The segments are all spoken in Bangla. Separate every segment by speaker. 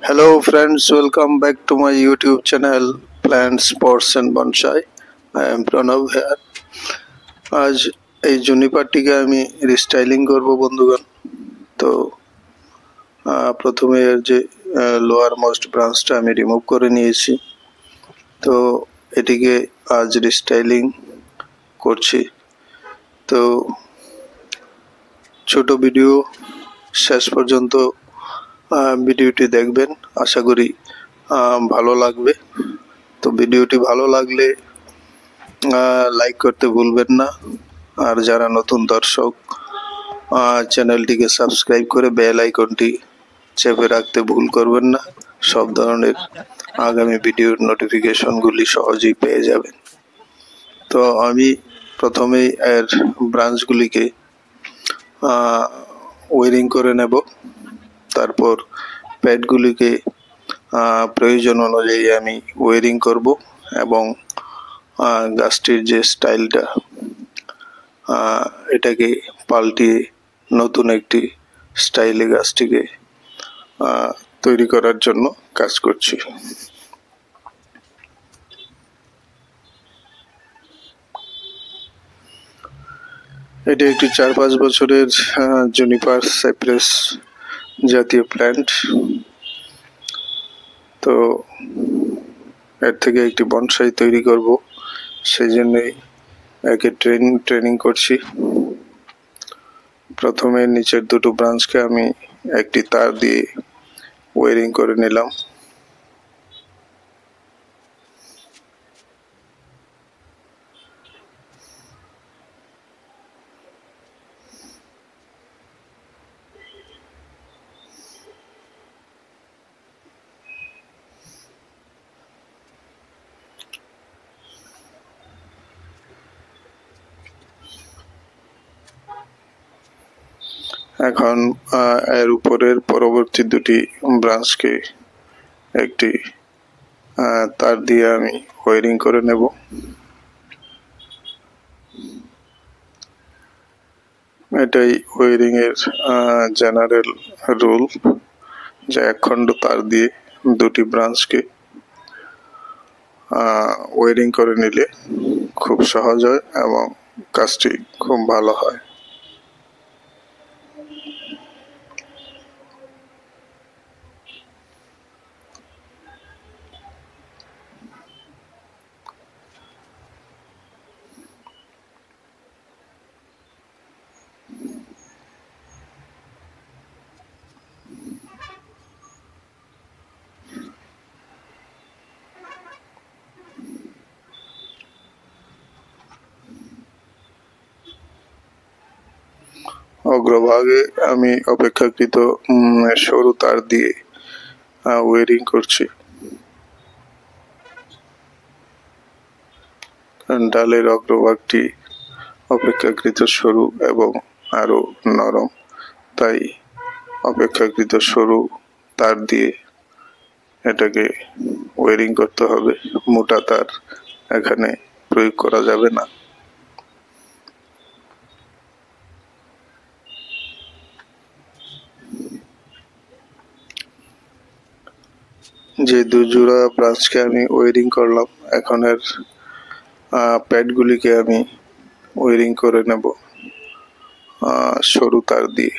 Speaker 1: Hello friends, welcome back to my YouTube channel Plants, Pots and Bonsai. I am Pranav here. আজ এই জুনিপারটিকে আমি রিস্টাইলিং করব বন্ধুগণ। তো প্রথমে এর যে লোয়ার মোস্ট ব্রাঞ্চটা আমি রিমুভ করে নিয়েছি। তো এটিকে আজ রিস্টাইলিং করছি। তো ছোট ভিডিও শেষ পর্যন্ত ভিডিওটি দেখবেন, আশা করি ভালো লাগবে। তো ভিডিওটি ভালো লাগলে লাইক করতে ভুলবেন না, আর যারা নতুন দর্শক চ্যানেলটিকে সাবস্ক্রাইব করে বেল আইকনটি চেপে রাখতে ভুল করবেন না। সব ধরনের আগামী ভিডিওর নোটিফিকেশনগুলি সহজেই পেয়ে যাবেন। তো আমি প্রথমেই এর ব্রাঞ্চগুলিকে ওয়ারিং করে নেব, তারপর প্যাডগুলিকে প্রয়োজন অনুযায়ী আমি ওয়ারিং করব এবং গাছটির যে স্টাইলটা এটাকে পাল্টিয়ে নতুন একটি স্টাইলে গাছটিকে তৈরি করার জন্য কাজ করছি। এটি একটি 4-5 বছরের জুনিপার সাইপ্রেস জাতীয় প্ল্যান্ট। তো এর থেকে একটি বনসাই তৈরি করব, সেই জন্যই একে ট্রেনিং করছি। প্রথমে নিচের দুটো ব্রাঞ্চকে আমি একটি তার দিয়ে ওয়ারিং করে নিলাম। এখন এর উপরের পরবর্তী দুটি ব্রাঞ্চকে একটি তার দিয়ে আমি ওয়ারিং করে নেব। এটাই ওয়ারিং এর জেনারেল রুল, যে একখণ্ড তার দিয়ে দুটি ব্রাঞ্চকে ওয়ারিং করে নিলে খুব সহজ হয় এবং কাজটি খুব ভালো হয়। অগ্রভাগে আমি অপেক্ষাকৃত সরু তার দিয়ে ওয়ারিং করছি। ডালের অগ্রভাগটি অপেক্ষাকৃত সরু এবং আরো নরম, তাই অপেক্ষাকৃত সরু তার দিয়ে এটাকে ওয়ারিং করতে হবে। মোটা তার এখানে প্রয়োগ করা যাবে না। যে দুজোড়া ব্রাঞ্চকে আমি ওয়ারিং করলাম, এখন এর প্যাডগুলিকে আমি ওয়ারিং করে নেব সরু তার দিয়ে।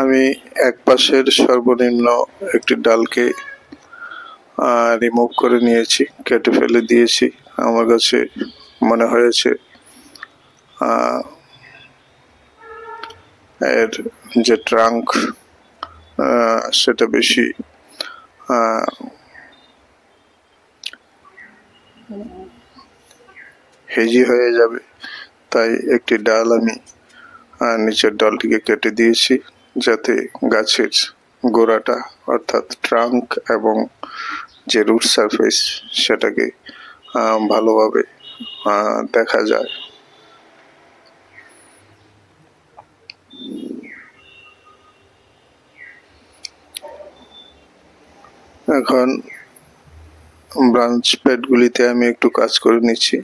Speaker 1: আমি এক পাশের সর্বনিম্ন একটি ডালকে রিমুভ করে নিয়েছি, কেটে ফেলে দিয়েছি। আমার কাছে মনে হয়েছে এর যে ট্রাঙ্ক সেটা বেশি হেজি হয়ে যাবে, তাই একটি ডাল আমি নিচের ডালটিকে কেটে দিয়েছি, যাতে গাছের গোড়াটা অর্থাৎ ট্রাঙ্ক এবং যে রুট সারফেস সেটাকে ভালোভাবে দেখা যায়। এখন ব্রাঞ্চ প্যাডগুলিতে আমি একটু কাজ করে নিচ্ছি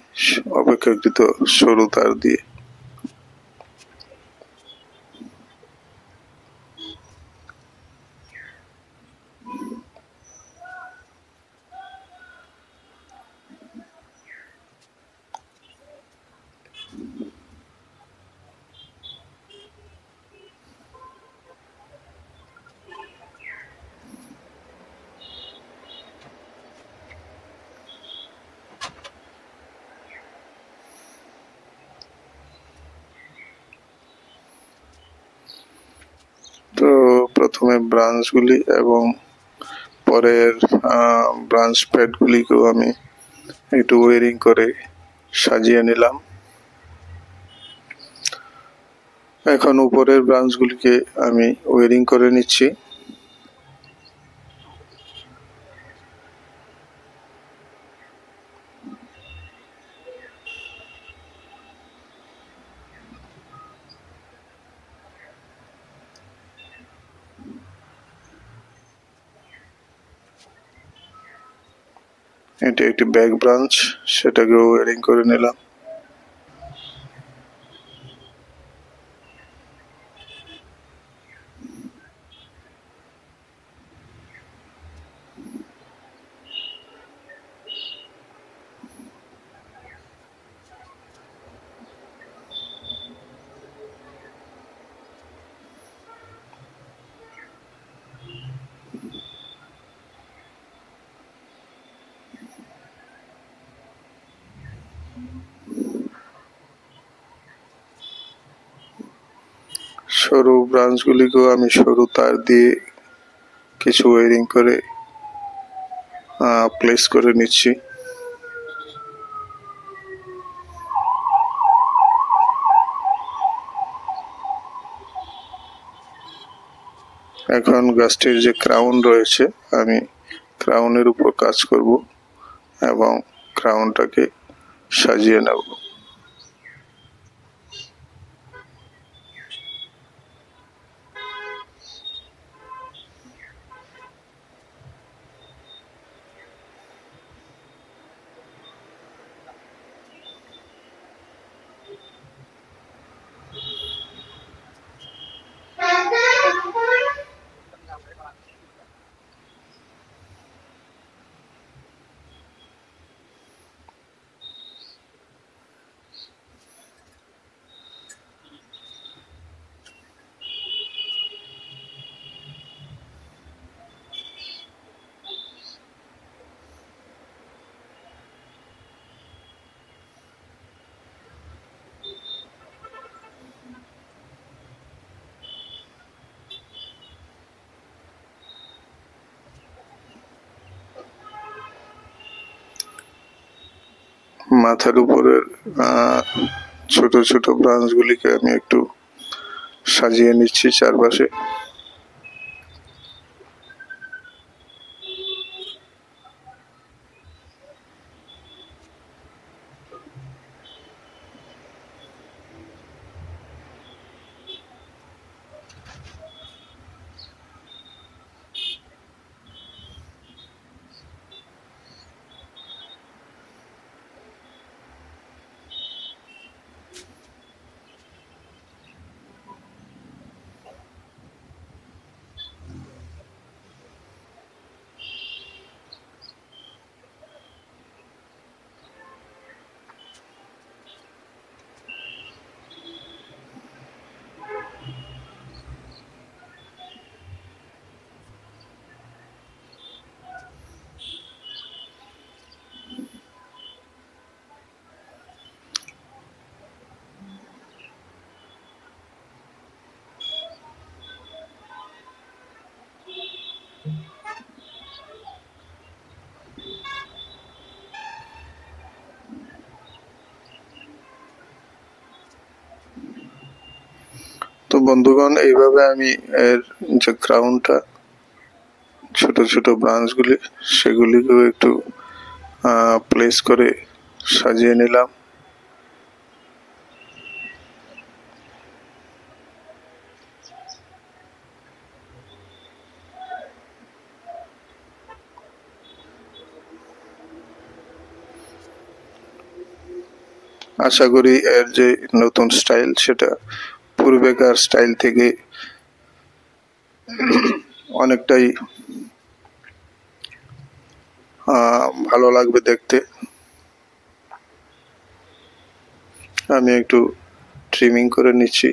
Speaker 1: অপেক্ষাকৃত সরু তার দিয়ে। তো প্রথমে ব্রাঞ্চগুলি এবং পরের ব্রাঞ্চ প্যাডগুলিকেও আমি একটু ওয়ারিং করে সাজিয়ে নিলাম। এখন উপরের ব্রাঞ্চগুলিকে আমি ওয়ারিং করে নিচ্ছি। এটা একটি ব্যাক ব্রাঞ্চ, সেটাকে ওয়ারিং করে নিলাম। সরু ব্রাঞ্চগুলিকেও আমি সরু তার দিয়ে কিছু ওয়ারিং করে প্লেস করে নিচ্ছি। এখন গাছটির যে ক্রাউন রয়েছে, আমি ক্রাউনের উপর কাজ করব এবং ক্রাউনটাকে সাজিয়ে নেব। মাথার উপরের ছোট ছোট ব্রাঞ্চগুলিকে আমি একটু সাজিয়ে নিচ্ছি চারপাশে। তো বন্ধুগণ, এইভাবে আমি এর যে ক্রাউনটা, ছোট ছোট ব্রাঞ্চগুলি, সেগুলিকেও একটু প্লেস করে সাজিয়ে নিলাম। আশা করি এর যে নতুন স্টাইল সেটা পূর্বেকার স্টাইল থেকে অনেকটাই ভালো লাগবে দেখতে। আমি একটু ট্রিমিং করে নিচ্ছি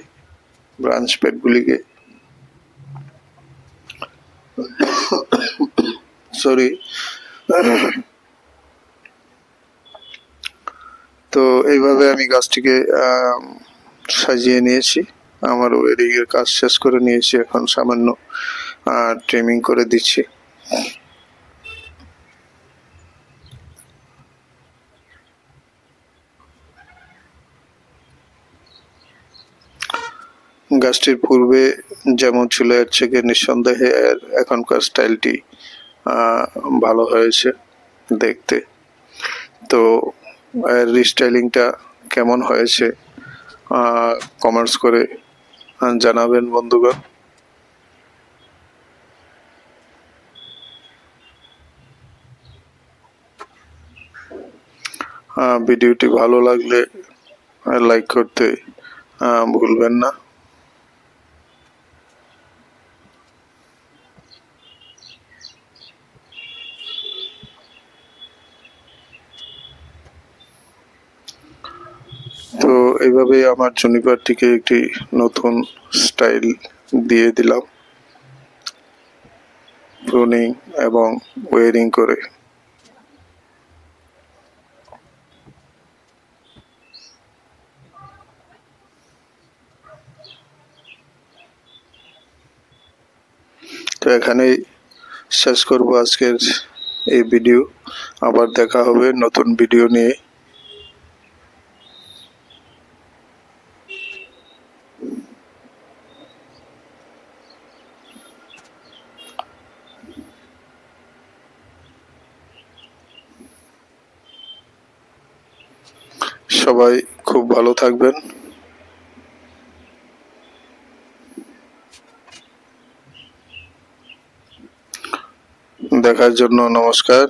Speaker 1: ব্রাঞ্চ প্যাডগুলিকে, সরি। তো এইভাবে আমি গাছটিকে সাজিয়ে নিয়েছি, আমার ওয়েডিং এর কাজ শেষ করে নিয়েছি, এখন সামান্য ট্রিমিং করে দিচ্ছি। গাছটির পূর্বে যেমন ছিল এর থেকে নিঃসন্দেহে এখনকার স্টাইলটি ভালো হয়েছে দেখতে। তো এর রিস্টাইলিংটা কেমন হয়েছে কমেন্টস করে জানাবেন বন্ধুগণ। ভিডিওটি ভালো লাগলে লাইক করতে ভুলবেন না। তো এইভাবে আমার জুনিপারটিকে একটি নতুন স্টাইল দিয়ে দিলাম প্রুনিং এবং ওয়ারিং করে। তো এখানেই শেষ করব আজকের এই ভিডিও। আবার দেখা হবে নতুন ভিডিও নিয়ে। সবাই খুব ভালো থাকবেন। দেখার জন্য নমস্কার।